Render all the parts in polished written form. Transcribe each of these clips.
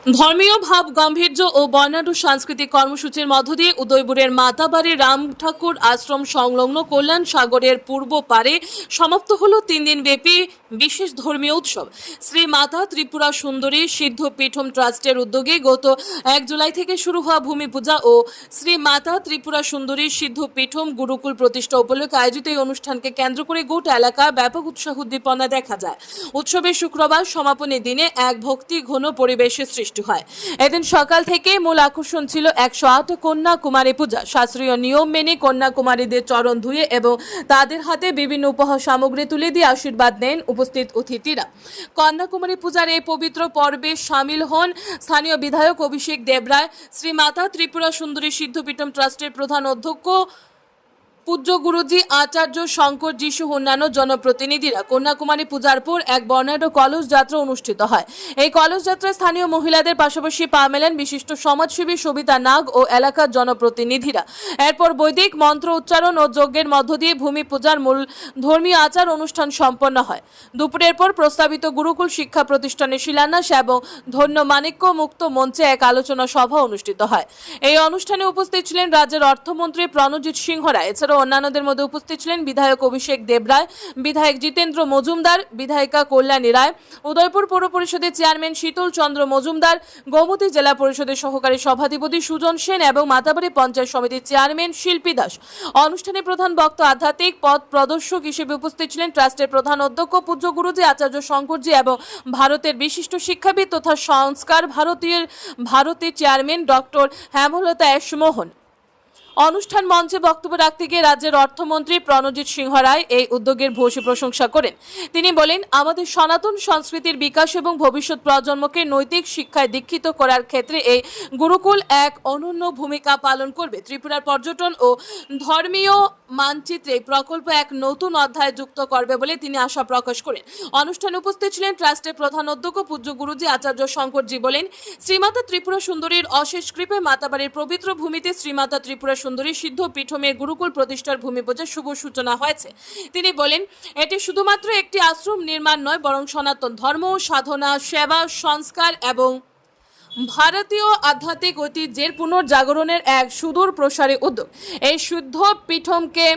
ধর্মীয় ভাব গাম্ভীর্য ও বর্ণাঢ্য সাংস্কৃতিক কর্মসূচির মধ্য দিয়ে উদয়পুরের মাতাবাড়ি রাম ঠাকুর আশ্রম সংলগ্ন কল্যাণ সাগরের পূর্ব পারে সমাপ্ত হলো 3 দিন ব্যাপী বিশেষ ধর্মীয় উৎসব। শ্রী মাতা ত্রিপুরা সুন্দরী সিদ্ধ পীঠম ট্রাস্টের উদ্যোগে গত 1 জুলাই থেকে শুরু হওয়া ভূমি পূজা ও শ্রী মাতা ত্রিপুরা সুন্দরী সিদ্ধ পীঠম গুরুকুল প্রতিষ্ঠা উপলক্ষে আয়োজিত এই অনুষ্ঠানকে কেন্দ্র করে গোটা এলাকায় ব্যাপক উৎসাহ উদ্দীপনা দেখা যায়। উৎসবের শুক্রবার সমাপনী দিনে এক ভক্তি ঘন পরিবেশের সৃষ্টি হয়। এদিন সকাল থেকে মূল আকর্ষণ ছিল 108 কন্যা কুমারী পূজা। শাস্ত্রীয় নিয়ম মেনে কন্যা কুমারীদের চরণ ধুয়ে এবং তাদের হাতে বিভিন্ন উপহার সামগ্রী তুলে দিয়ে আশীর্বাদ নেন উপস্থিত অতিথিরা। কন্যা কুমারী পূজার এই পবিত্র পর্বে সামিল হন স্থানীয় বিধায়ক অভিষেক দেবরায়, শ্রী মাতা ত্রিপুরা সুন্দরী সিদ্ধপীঠম ট্রাস্টের প্রধান অধ্যক্ষ পূজ্য গুরুজি আচার্য শঙ্কর যিশু অন্যান্য জনপ্রতিনিধিরা। কন্যাকুমারী পূজার পর এক বর্ণাঢ্য কলস যাত্রা অনুষ্ঠিত হয়। এই কলস যাত্রায় স্থানীয় মহিলাদের পাশাপাশি পা মেলেন বিশিষ্ট সমাজসেবী সবিতা নাগ ও এলাকার জনপ্রতিনিধিরা। এরপর বৈদিক মন্ত্র উচ্চারণ ও যজ্ঞের মধ্য দিয়ে ভূমি পূজার মূল ধর্মীয় আচার অনুষ্ঠান সম্পন্ন হয়। দুপুরের পর প্রস্তাবিত গুরুকুল শিক্ষা প্রতিষ্ঠানের শিলান্যাস এবং ধন্য মাণিক্য মুক্ত মঞ্চে এক আলোচনা সভা অনুষ্ঠিত হয়। এই অনুষ্ঠানে উপস্থিত ছিলেন রাজ্যের অর্থমন্ত্রী প্রণজিৎ সিংহ রায়। এছাড়াও অন্যান্যদের মধ্যে উপস্থিত ছিলেন বিধায়ক অভিষেক দেবরায়, বিধায়ক জিতেন্দ্র মজুমদার, বিধায়িকা কল্যাণী রায়, উদয়পুর পৌর পরিষদের চেয়ারম্যান শীতল চন্দ্র মজুমদার, গোমতী জেলা পরিষদের সহকারী সভাধিপতি সুজন সেন এবং মাতাবাড়ি পঞ্চায়েত সমিতির চেয়ারম্যান শিল্পী দাস। অনুষ্ঠানে প্রধান বক্তা আধ্যাত্মিক পথ প্রদর্শক হিসেবে উপস্থিত ছিলেন ট্রাস্টের প্রধান অধ্যক্ষ পূজ্য গুরুজি আচার্য শঙ্করজি এবং ভারতের বিশিষ্ট শিক্ষাবিদ তথা সংস্কার ভারতের চেয়ারম্যান ডক্টর হেমলতা এস মোহন। অনুষ্ঠান মঞ্চে বক্তব্য রাখতে গিয়ে রাজ্যের অর্থমন্ত্রী প্রণজিৎ সিংহ রায় এই উদ্যোগের ভূয়সী প্রশংসা করেন। তিনি বলেন, আমাদের সনাতন সংস্কৃতির বিকাশ এবং ভবিষ্যৎ প্রজন্মকে নৈতিক শিক্ষায় দীক্ষিত করার ক্ষেত্রে এই গুরুকুল এক অনন্য ভূমিকা পালন করবে। ত্রিপুরার পর্যটন ও ধর্মীয় মানচিত্রে প্রকল্প এক নতুন অধ্যায় যুক্ত করবে বলে তিনি আশা প্রকাশ করেন। অনুষ্ঠানে উপস্থিত ছিলেন ট্রাস্টের প্রধান অধ্যক্ষ পূজ্য গুরুজি আচার্য শঙ্করজি। বলেন, শ্রীমাতা ত্রিপুরা সুন্দরীর অশেষ কৃপায় মাতাবাড়ির পবিত্র ভূমিতে শ্রীমাতা ত্রিপুরা সুন্দরী সিদ্ধ পীঠমের গুরুকুল প্রতিষ্ঠার ভূমি পূজার শুভ সূচনা হয়েছে। তিনি বলেন, এটি শুধুমাত্র একটি আশ্রম নির্মাণ নয়, বরং সনাতন ধর্ম, সাধনা, সেবা, সংস্কার এবং ভারতীয় আধ্যাত্মিক ঐতিহ্যের পুনর্জাগরণের এক সুদূর প্রসারী উদ্যোগ। এই শুদ্ধ পীঠমকে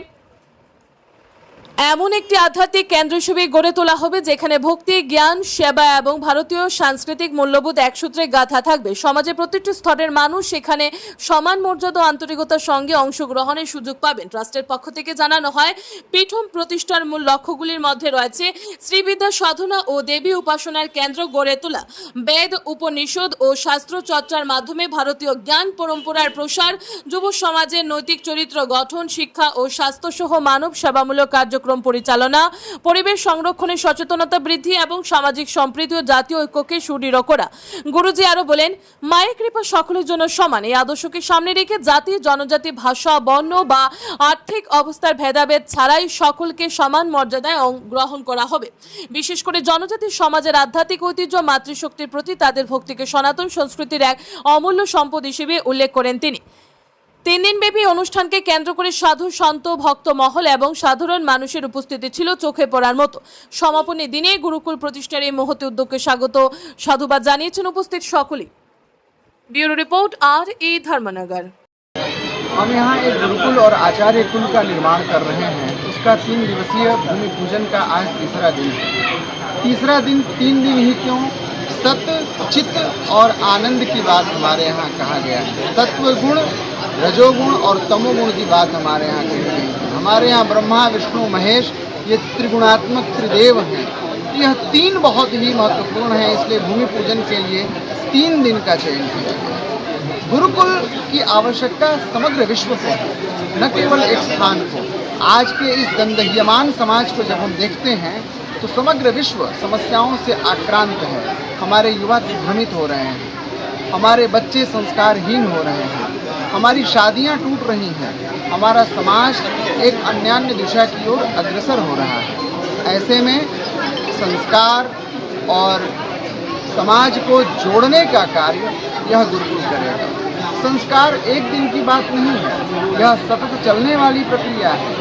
এমন একটি আধ্যাত্মিক কেন্দ্র হিসেবে গড়ে তোলা হবে যেখানে ভক্তি, জ্ঞান, সেবা এবং ভারতীয় সাংস্কৃতিক মূল্যবোধ একসূত্রে গাঁথা থাকবে। সমাজের প্রতিটি স্তরের মানুষ সেখানে সমান মর্যাদা ও আন্তরিকতার সঙ্গে অংশগ্রহণের সুযোগ পাবেন। ট্রাস্টের পক্ষ থেকে জানানো হয়, পীঠম প্রতিষ্ঠার মূল লক্ষ্যগুলির মধ্যে রয়েছে শ্রীবিদ্যা সাধনা ও দেবী উপাসনার কেন্দ্র গড়ে তোলা, বেদ, উপনিষদ ও শাস্ত্র চর্চার মাধ্যমে ভারতীয় জ্ঞান পরম্পরার প্রসার, যুব সমাজের নৈতিক চরিত্র গঠন, শিক্ষা ও স্বাস্থ্যসহ মানব সেবামূলক কার্যক্রম পরিচালনা, পরিবেশ সংরক্ষণের সচেতনতা বৃদ্ধি এবং সামাজিক সম্প্রীতি ও জাতীয় ঐক্যকে সুদৃঢ় করা। গুরুজি আরো বলেন, মায়ের কৃপা সকলের জন্য সমান। এই আদর্শকে সামনে রেখে জাতি, জনজাতি, ভাষা, বর্ণ বা আর্থিক অবস্থার ভেদাভেদ ছাড়াই সকলকে সমান মর্যাদায় গ্রহণ করা হবে। বিশেষ করে জনজাতি সমাজের আধ্যাত্মিক ঐতিহ্য, মাতৃশক্তির প্রতি তাদের ভক্তিকে সনাতন সংস্কৃতির এক অমূল্য সম্পদ হিসেবে উল্লেখ করেন তিনি। 3 দিনব্যাপী অনুষ্ঠানকে কেন্দ্র করে সাধু, সন্ত, ভক্ত মহল এবং সাধারণ মানুষের উপস্থিতি ছিল চোখে পড়ার মতো। সমাপনী দিনে গুরুকুল প্রতিষ্ঠার এই মহৎ উদ্যোগকে স্বাগত সাধুবাদ জানিয়েছেন উপস্থিত সকলেই। Bureau report RE Dharmanagar. हम यहाँ एक गुरुकुल और आचार्य कुल का निर्माण कर रहे हैं। उसका 3 दिवसीय भूमि पूजन का आज तीसरा दिन है। तीसरा दिन 3 दिन ही क्यों, सत्य, चित्त और आनंद की बात हमारे यहाँ कहा गया है। तत्व गुण, रजोगुण और तमोगुण की बात हमारे यहाँ कही गई है। हमारे यहाँ ब्रह्मा, विष्णु, महेश ये त्रिगुणात्मक त्रिदेव हैं। यह 3 बहुत ही महत्वपूर्ण है, इसलिए भूमि पूजन के लिए 3 दिन का चयन किया गया। गुरुकुल की आवश्यकता समग्र विश्व को है, न केवल एक स्थान को। आज के इस दंदह्यमान समाज को जब हम देखते हैं तो समग्र विश्व समस्याओं से आक्रांत है। हमारे युवा भ्रमित हो रहे हैं, हमारे बच्चे संस्कारहीन हो रहे हैं, हमारी शादियां टूट रही हैं, हमारा समाज एक अन्यान्य दिशा की ओर अग्रसर हो रहा है। ऐसे में संस्कार और समाज को जोड़ने का कार्य यह गुरुकुल करेगा। संस्कार एक दिन की बात नहीं है, यह सतत चलने वाली प्रक्रिया है।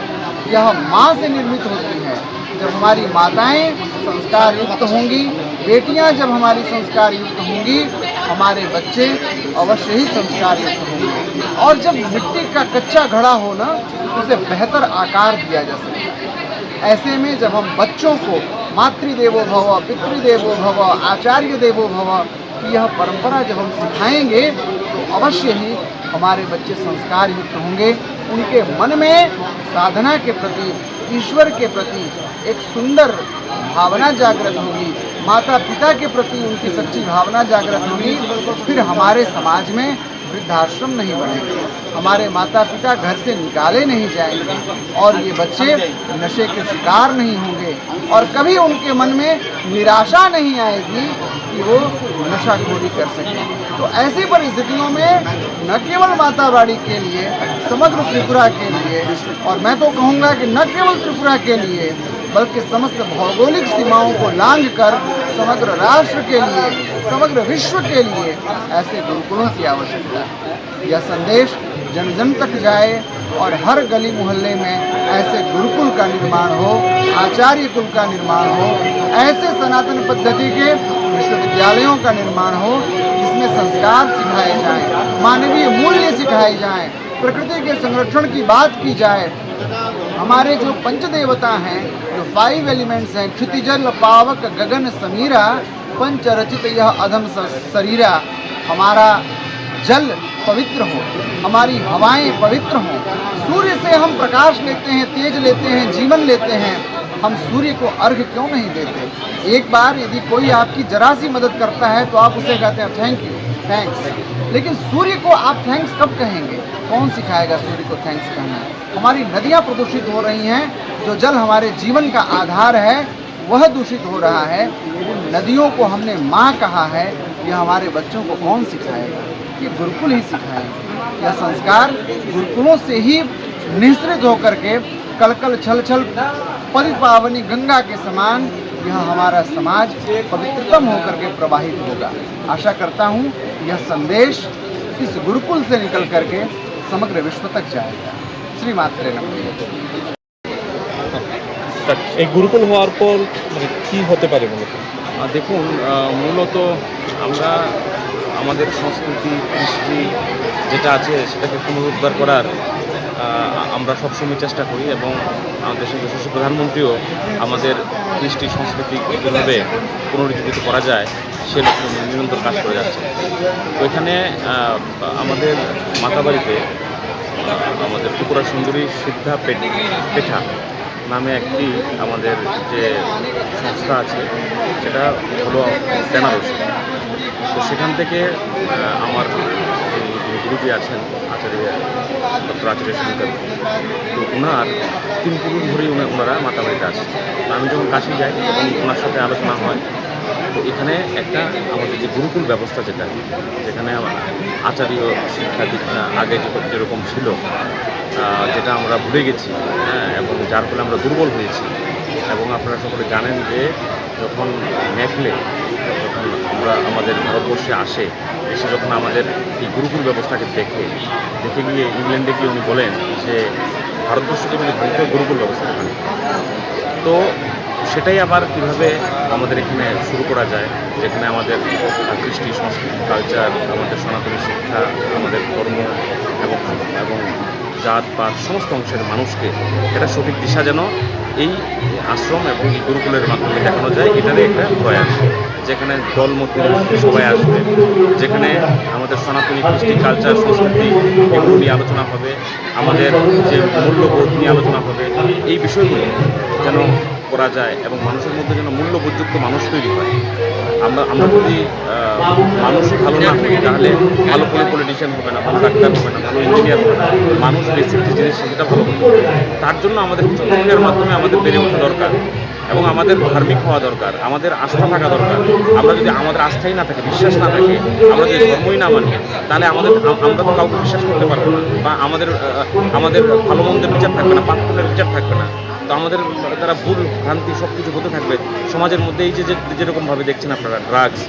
यह माँ से निर्मित होती है। जब हमारी माताएं संस्कार युक्त होंगी, बेटियां जब हमारी संस्कार युक्त होंगी, हमारे बच्चे अवश्य ही संस्कार युक्त होंगे। और जब मिट्टी का कच्चा घड़ा हो ना, उसे बेहतर आकार दिया जा सके। ऐसे में जब हम बच्चों को मातृदेवो भव, पितृदेवो भव, आचार्य देवो भव की यह परंपरा जब हम सिखाएंगे तो अवश्य ही हमारे बच्चे संस्कार युक्त होंगे। उनके मन में साधना के प्रति, ईश्वर के प्रति एक सुंदर भावना जागृत होगी, माता पिता के प्रति उनकी सच्ची भावना जागृत होगी। फिर हमारे समाज में वृद्धाश्रम नहीं बनेंगे, हमारे माता पिता घर से निकाले नहीं जाएंगे और ये बच्चे नशे के शिकार नहीं होंगे और कभी उनके मन में निराशा नहीं आएगी कि वो नशाखोरी कर सकें। तो ऐसी परिस्थितियों में न केवल मातावाड़ी के लिए, समग्र त्रिपुरा के लिए, और मैं तो कहूँगा कि न केवल त्रिपुरा के लिए बल्कि समस्त भौगोलिक सीमाओं को लांघ कर समग्र राष्ट्र के लिए, समग्र विश्व के लिए ऐसे गुरुकुलों की आवश्यकता है। यह संदेश जन जन तक जाए और हर गली मोहल्ले में ऐसे गुरुकुल का निर्माण हो, आचार्य कुल का निर्माण हो, ऐसे सनातन पद्धति के विश्वविद्यालयों का निर्माण हो जिसमें संस्कार सिखाए जाएं, मानवीय मूल्य सिखाए जाएं, प्रकृति के संरक्षण की बात की जाए। हमारे जो पंचदेवता हैं, जो 5 एलिमेंट्स हैं, क्षितिजल पावक गगन समीरा, पंच रचित यह अधम शरीरा, हमारा जल पवित्र हो, हमारी हवाएं पवित्र हों। सूर्य से हम प्रकाश लेते हैं, तेज लेते हैं, जीवन लेते हैं, हम सूर्य को अर्घ्य क्यों नहीं देते? एक बार यदि कोई आपकी जरा सी मदद करता है तो आप उसे कहते हैं थैंक यू, थैंक्स। लेकिन सूर्य को आप थैंक्स कब कहेंगे? कौन सिखाएगा सूर्य को थैंक्स कहना? हमारी नदियाँ प्रदूषित हो रही हैं, जो जल हमारे जीवन का आधार है वह दूषित हो रहा है। उन नदियों को हमने माँ कहा है, यह हमारे बच्चों को कौन सिखाएगा? ये गुरुकुल ही सिखाएंगे। यह संस्कार गुरुकुलों से ही निःसृत होकर के कल कल छल छल पति पावनी गंगा के समान यह हमारा समाज पवित्रतम होकर के प्रवाहित होगा। आशा करता हूँ यह संदेश इस गुरुकुल से निकल करके समग्र विश्व तक जाएगा। श्रीमात्रे नमः। এই গুরুকুল হওয়ার পর মানে কি হতে পারে মূলত? দেখুন, মূলত আমরা আমাদের সংস্কৃতি, কৃষ্টি যেটা আছে সেটাকে পুনরুদ্ধার করার আমরা সবসময় চেষ্টা করি এবং আমাদের দেশের যশস্বী প্রধানমন্ত্রীও আমাদের কৃষ্টি সংস্কৃতি কীভাবে পুনরুজ্জীবিত করা যায় সে লক্ষ্যে নিরন্তর কাজ করে যাচ্ছে। তো এখানে আমাদের মাতাবাড়িতে আমাদের ত্রিপুরা সুন্দরী সিদ্ধা পেঠা নামে একটি আমাদের যে সংস্থা আছে সেটা হলো বেনারস। তো সেখান থেকে আমার যিনি গুরুজি আছেন আচার্য ডক্টর আচার্য শঙ্কর, তো ওনার 3 পুরুষ ধরেই ওনারা মাতাবাড়িতে আসে। আমি যখন কাশি যাই তখন ওনার সাথে আলোচনা হয়। তো এখানে একটা আমাদের যে গুরুকুল ব্যবস্থা যেখানে আচার্য শিক্ষা দীক্ষা আগে যেরকম ছিল যেটা আমরা ভুলে গেছি, এবং যার ফলে আমরা দুর্বল হয়েছি। এবং আপনারা সকলে জানেন যে যখন ম্যাকলে যখন আমাদের ভারতবর্ষে এসে যখন আমাদের এই গুরুকুল ব্যবস্থাকে দেখে গিয়ে ইংল্যান্ডে গিয়ে উনি বলেন যে ভারতবর্ষকে মানে ভারতীয় গুরুকুল ব্যবস্থা। তো সেটাই আবার কীভাবে আমাদের এখানে শুরু করা যায়, যেখানে আমাদের কৃষ্টি সংস্কৃতি কালচার, আমাদের সনাতনী শিক্ষা, আমাদের ধর্ম এবং জাত পাত সমস্ত অংশের মানুষকে এটা সঠিক দিশা যেন এই আশ্রম এবং এই গুরুকুলের মাধ্যমে দেখানো যায়, এটারই একটা প্রয়াস। যেখানে দলমত সবাই আসবে, যেখানে আমাদের সনাতনী কৃষ্টি কালচার সংস্কৃতি এগুলো নিয়ে আলোচনা হবে, আমাদের যে মূল্যবোধ নিয়ে আলোচনা হবে, এই বিষয়গুলো যেন করা যায় এবং মানুষের মধ্যে যেন মূল্যবোধযুক্ত মানুষ তৈরি হয়। আমরা যদি মানুষই ভালো না হই তাহলে ভালো করে পলিটিশিয়ান হবে না, ভালো ডাক্তার হবে না, ভালো ইঞ্জিনিয়ার হবে না। মানুষ বেসিক যে জিনিস সেটা ভালো হবে। তার জন্য আমাদের চর্চার মাধ্যমে আমাদের বেড়ে ওঠা দরকার এবং আমাদের ধার্মিক হওয়া দরকার, আমাদের আস্থা থাকা দরকার। আমরা যদি আমাদের আস্থাই না থাকে, বিশ্বাস না থাকে, আমরা যদি ধর্মই না মানি, তাহলে আমরা তো কাউকে বিশ্বাস করতে পারবো না, বা আমাদের ভালো মন্দের বিচার থাকবে না, পাপপুণ্যের বিচার থাকবে না। তো আমাদের দ্বারা ভুল ভ্রান্তি সব কিছু হতে থাকবে সমাজের মধ্যে। এই যে যেরকমভাবে দেখছেন আপনারা ড্রাগস,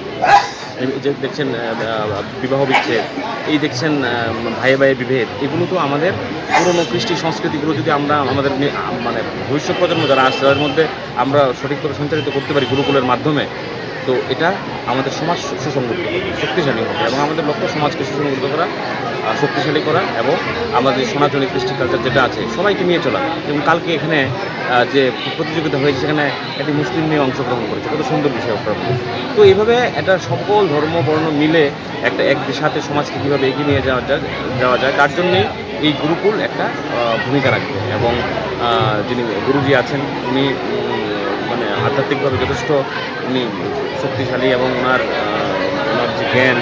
এই যে দেখছেন বিবাহ বিচ্ছেদ, এই দেখছেন ভাইয়ে ভাইয়ে বিভেদ, এগুলো তো আমাদের পুরনো কৃষ্টি সংস্কৃতিগুলো যদি আমরা আমাদের মানে ভবিষ্যৎ প্রজন্ম যারা আসছে তাদের মধ্যে আমরা সঠিকভাবে সঞ্চারিত করতে পারি গুরুকুলের মাধ্যমে, তো এটা আমাদের সমাজ সুসংগঠিত হবে, শক্তিশালী হবে এবং আমাদের লক্ষ্য সমাজকে সুসংগঠিত করা, শক্তিশালী করা এবং আমাদের সনাতনী কৃষ্টি কালচার যেটা আছে সবাইকে নিয়ে চলা। এবং কালকে এখানে যে প্রতিযোগিতা হয়েছে সেখানে একটি মুসলিম মেয়ে অংশগ্রহণ করেছে, কত সুন্দর বিষয় আপনার। তো এইভাবে একটা সকল ধর্ম বর্ণ মিলে একটা সাথে সমাজকে কীভাবে এগিয়ে নিয়ে যাওয়া যায় তার জন্যেই এই গুরুকুল একটা ভূমিকা রাখবে। এবং যিনি গুরুজি আছেন উনি মানে আধ্যাত্মিকভাবে যথেষ্ট উনি শক্তিশালী এবং ওনার যে জ্ঞান,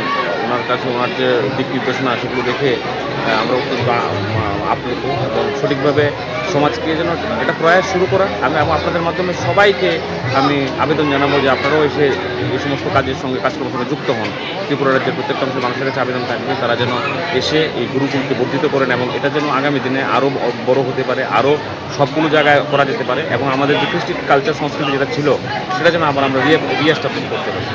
ওনার কাছে ওনার যে দিক নির্দেশনা সেগুলো দেখে আমরা অত্যন্ত আপ্লুত এবং সঠিকভাবে সমাজকে যেন এটা প্রয়াস শুরু করা। আমি আপনাদের মাধ্যমে সবাইকে আমি আবেদন জানাবো যে আপনারাও এসে এই সমস্ত কাজের সঙ্গে কাজকর্মের সঙ্গে যুক্ত হন। ত্রিপুরা রাজ্যের প্রত্যেকটা অংশের মানুষের কাছে আবেদন থাকবে তারা যেন এসে এই গুরুকুলকে বর্ধিত করেন এবং এটা যেন আগামী দিনে আরও বড় হতে পারে, আরও সবগুলো জায়গায় করা যেতে পারে এবং আমাদের যে কৃষ্টি কালচার সংস্কৃতি যেটা ছিল সেটা যেন আবার আমরা রিএস্টাবলিশ করতে পারি।